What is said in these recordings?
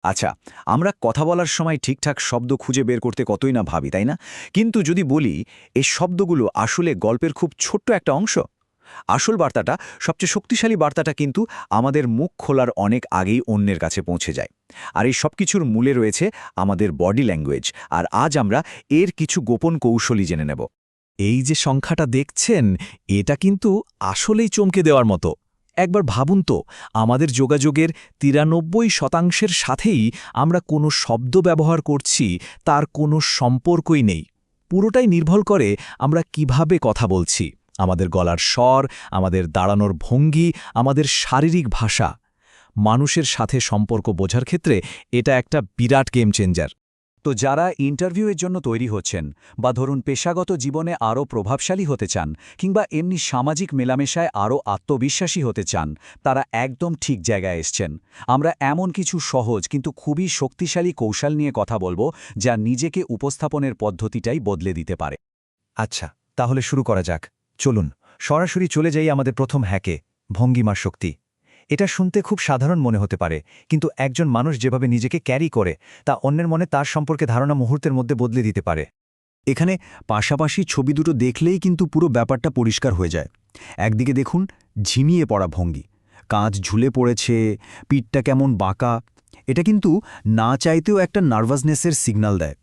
আচ্ছা, আমরা কথা বলার সময় ঠিকঠাক শব্দ খুঁজে বের করতে কতই না ভাবি, তাই না? কিন্তু যদি বলি, এই শব্দগুলো আসলে গল্পের খুব ছোট্ট একটা অংশ। আসল বার্তাটা, সবচেয়ে শক্তিশালী বার্তাটা কিন্তু আমাদের মুখ খোলার অনেক আগেই অন্যের কাছে পৌঁছে যায়। আর এই সবকিছুর মূলে রয়েছে আমাদের বডি ল্যাঙ্গুয়েজ। আর আজ আমরা এর কিছু গোপন কৌশলই জেনে নেব। এই যে সংখ্যাটা দেখছেন, এটা কিন্তু আসলেই চমকে দেওয়ার মতো। একবার ভাবুন তো, আমাদের যোগাযোগের ৯৩% সাথেই আমরা কোনো শব্দ ব্যবহার করছি, তার কোনো সম্পর্কই নেই। পুরোটাই নির্ভর করে আমরা কিভাবে কথা বলছি, আমাদের গলার স্বর, আমাদের দাঁড়ানোর ভঙ্গি, আমাদের শারীরিক ভাষা। মানুষের সাথে সম্পর্ক বোঝার ক্ষেত্রে এটা একটা বিরাট গেম চেঞ্জার। তো যারা ইন্টারভিউয়ের জন্য তৈরি হচ্ছেন, বা ধরুন পেশাগত জীবনে আরও প্রভাবশালী হতে চান, কিংবা এমনি সামাজিক মেলামেশায় আরও আত্মবিশ্বাসী হতে চান, তারা একদম ঠিক জায়গায় এসছেন। আমরা এমন কিছু সহজ কিন্তু খুবই শক্তিশালী কৌশল নিয়ে কথা বলবো, যা নিজেকে উপস্থাপনের পদ্ধতিটাই বদলে দিতে পারে। আচ্ছা, তাহলে শুরু করা যাক। চলুন সরাসরি চলে যাই আমাদের প্রথম হ্যাকে, ভঙ্গিমার শক্তি। এটা শুনতে খুব সাধারণ মনে হতে পারে, কিন্তু একজন মানুষ যেভাবে নিজেকে ক্যারি করে তা অন্যের মনে তার সম্পর্কে ধারণা মুহূর্তের মধ্যে বদলে দিতে পারে। এখানে পাশাপাশি ছবি দুটো দেখলেই কিন্তু পুরো ব্যাপারটা পরিষ্কার হয়ে যায়। একদিকে দেখুন ঝিমিয়ে পড়া ভঙ্গি, কাঁধ ঝুলে পড়েছে, পিঠটা কেমন বাঁকা, এটা কিন্তু না চাইতেও একটা নার্ভাসনেসের সিগন্যাল দেয়।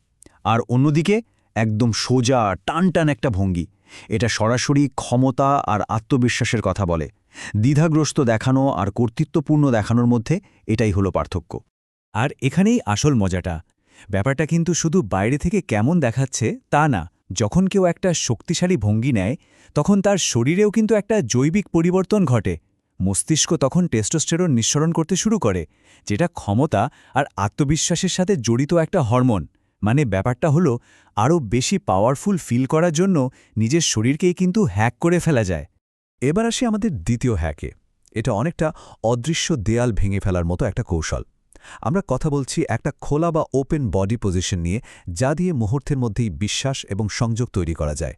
আর অন্যদিকে একদম সোজা টানটান একটা ভঙ্গি, এটা সরাসরি ক্ষমতা আর আত্মবিশ্বাসের কথা বলে। দ্বিধাগ্রস্ত দেখানো আর কর্তৃত্বপূর্ণ দেখানোর মধ্যে এটাই হলো পার্থক্য। আর এখানেই আসল মজাটা। ব্যাপারটা কিন্তু শুধু বাইরে থেকে কেমন দেখাচ্ছে তা না। যখন কেউ একটা শক্তিশালী ভঙ্গি নেয়, তখন তার শরীরেও কিন্তু একটা জৈবিক পরিবর্তন ঘটে। মস্তিষ্ক তখন টেস্টোস্টেরন নিঃসরণ করতে শুরু করে, যেটা ক্ষমতা আর আত্মবিশ্বাসের সাথে জড়িত একটা হরমোন। মানে ব্যাপারটা হলো, আরও বেশি পাওয়ারফুল ফিল করার জন্য নিজের শরীরকেই কিন্তু হ্যাক করে ফেলা যায়। এবার আসি আমাদের দ্বিতীয় হ্যাকে। এটা অনেকটা অদৃশ্য দেয়াল ভেঙে ফেলার মতো একটা কৌশল। আমরা কথা বলছি একটা খোলা বা ওপেন বডি পজিশন নিয়ে, যা দিয়ে মুহূর্তের মধ্যেই বিশ্বাস এবং সংযোগ তৈরি করা যায়।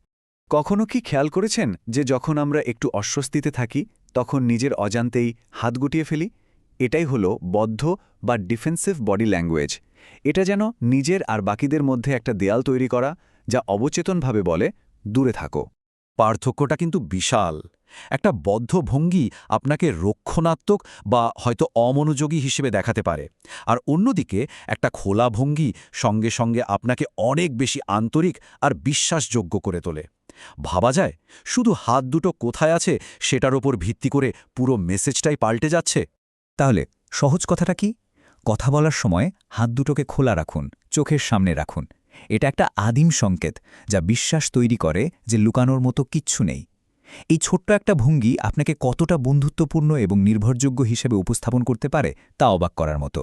কখনো কি খেয়াল করেছেন যে যখন আমরা একটু অস্বস্তিতে থাকি, তখন নিজের অজান্তেই হাত গুটিয়ে ফেলি? এটাই হলো বদ্ধ বা ডিফেন্সিভ বডি ল্যাঙ্গুয়েজ। এটা যেন নিজের আর বাকিদের মধ্যে একটা দেয়াল তৈরি করা, যা অবচেতনভাবে বলে, দূরে থাকো। পার্থক্যটা কিন্তু বিশাল। একটা বদ্ধ ভঙ্গি আপনাকে রক্ষণাত্মক বা হয়তো অমনোযোগী হিসেবে দেখাতে পারে, আর অন্যদিকে একটা খোলা ভঙ্গি সঙ্গে সঙ্গে আপনাকে অনেক বেশি আন্তরিক আর বিশ্বাসযোগ্য করে তোলে। ভাবা যায়, শুধু হাত দুটো কোথায় আছে সেটার ওপর ভিত্তি করে পুরো মেসেজটাই পাল্টে যাচ্ছে। তাহলে সহজ কথাটা কি? কথা বলার সময় হাত দুটোকে খোলা রাখুন, চোখের সামনে রাখুন। এটা একটা আদিম সংকেত, যা বিশ্বাস তৈরি করে যে লুকানোর মতো কিচ্ছু নেই। এই ছোট্ট একটা ভঙ্গি আপনাকে কতটা বন্ধুত্বপূর্ণ এবং নির্ভরযোগ্য হিসেবে উপস্থাপন করতে পারে তা অবাক করার মতো।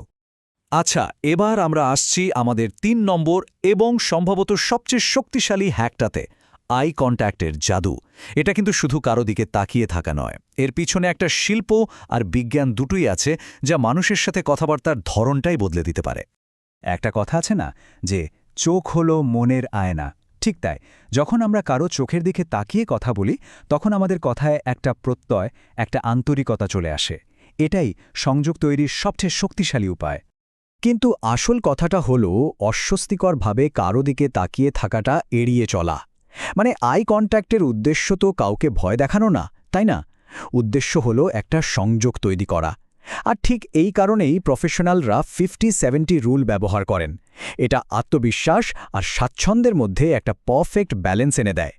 আচ্ছা, এবার আমরা আসছি আমাদের ৩ নম্বর এবং সম্ভবত সবচেয়ে শক্তিশালী হ্যাকটাতে, আই কন্ট্যাক্টের জাদু। এটা কিন্তু শুধু কারো দিকে তাকিয়ে থাকা নয়, এর পিছনে একটা শিল্প আর বিজ্ঞান দুটোই আছে, যা মানুষের সাথে কথাবার্তার ধরনটাই বদলে দিতে পারে। একটা কথা আছে না, যে চোখ হলো মনের আয়না। ঠিক তাই, যখন আমরা কারো চোখের দিকে তাকিয়ে কথা বলি, তখন আমাদের কথায় একটা প্রত্যয়, একটা আন্তরিকতা চলে আসে। এটাই সংযোগ তৈরির সবচেয়ে শক্তিশালী উপায়। কিন্তু আসল কথাটা হলো অস্বস্তিকরভাবে কারো দিকে তাকিয়ে থাকাটা এড়িয়ে চলা। মানে আই কন্ট্যাক্টের উদ্দেশ্য তো কাউকে ভয় দেখানো না, তাই না? উদ্দেশ্য হলো একটা সংযোগ তৈরি করা। আর ঠিক এই কারণেই প্রফেশনালরা 50-70 রুল ব্যবহার করেন। এটা আত্মবিশ্বাস আর স্বাচ্ছন্দ্যের মধ্যে একটা পারফেক্ট ব্যালেন্স এনে দেয়।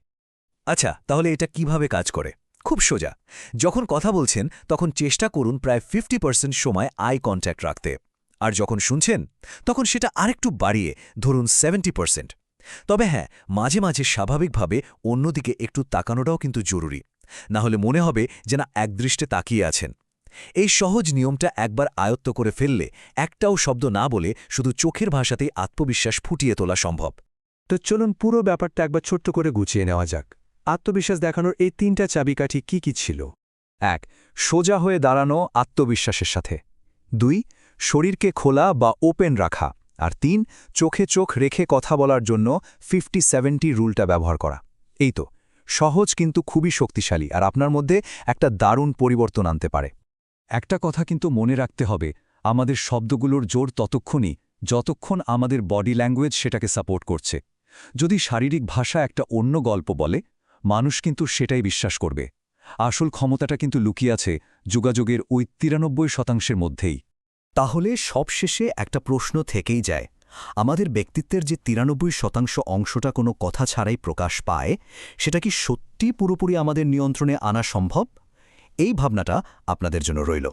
আচ্ছা, তাহলে এটা কিভাবে কাজ করে? খুব সোজা। যখন কথা বলছেন, তখন চেষ্টা করুন প্রায় 50% সময় আই কন্ট্যাক্ট রাখতে। আর যখন শুনছেন, তখন সেটা আরেকটু বাড়িয়ে ধরুন 70%। তবে হ্যাঁ, মাঝে মাঝে স্বাভাবিকভাবে অন্যদিকে একটু তাকানোটাও কিন্তু জরুরি। না হলে মনে হবে যে না, একদৃষ্টে তাকিয়ে আছেন। এই সহজ নিয়মটা একবার আয়ত্ত করে ফেললে একটাও শব্দ না বলে শুধু চোখের ভাষাতেই আত্মবিশ্বাস ফুটিয়ে তোলা সম্ভব। তো চলুন পুরো ব্যাপারটা একবার ছোট্ট করে গুছিয়ে নেওয়া যাক। আত্মবিশ্বাস দেখানোর এই ৩টা চাবিকাঠি কি কি ছিল? ১. সোজা হয়ে দাঁড়ানো আত্মবিশ্বাসের সাথে। ২. শরীরকে খোলা বা ওপেন রাখা। আর ৩. চোখে চোখ রেখে কথা বলার জন্য 50-70 রুলটা ব্যবহার করা। এই তো, সহজ কিন্তু খুবই শক্তিশালী, আর আপনার মধ্যে একটা দারুণ পরিবর্তন আনতে পারে। একটা কথা কিন্তু মনে রাখতে হবে, আমাদের শব্দগুলোর জোর ততক্ষণই যতক্ষণ আমাদের বডি ল্যাঙ্গুয়েজ সেটাকে সাপোর্ট করছে। যদি শারীরিক ভাষা একটা অন্য গল্প বলে, মানুষ কিন্তু সেটাই বিশ্বাস করবে। আসল ক্ষমতাটা কিন্তু লুকিয়ে আছে যোগাযোগের ওই ৯৩% মধ্যেই। তাহলে সবশেষে একটা প্রশ্ন থেকেই যায়, আমাদের ব্যক্তিত্বের যে ৯৩% অংশটা কোনো কথা ছাড়াই প্রকাশ পায়, সেটা কি সত্যি পুরোপুরি আমাদের নিয়ন্ত্রণে আনা সম্ভব? এই ভাবনাটা আপনাদের জন্য রইল।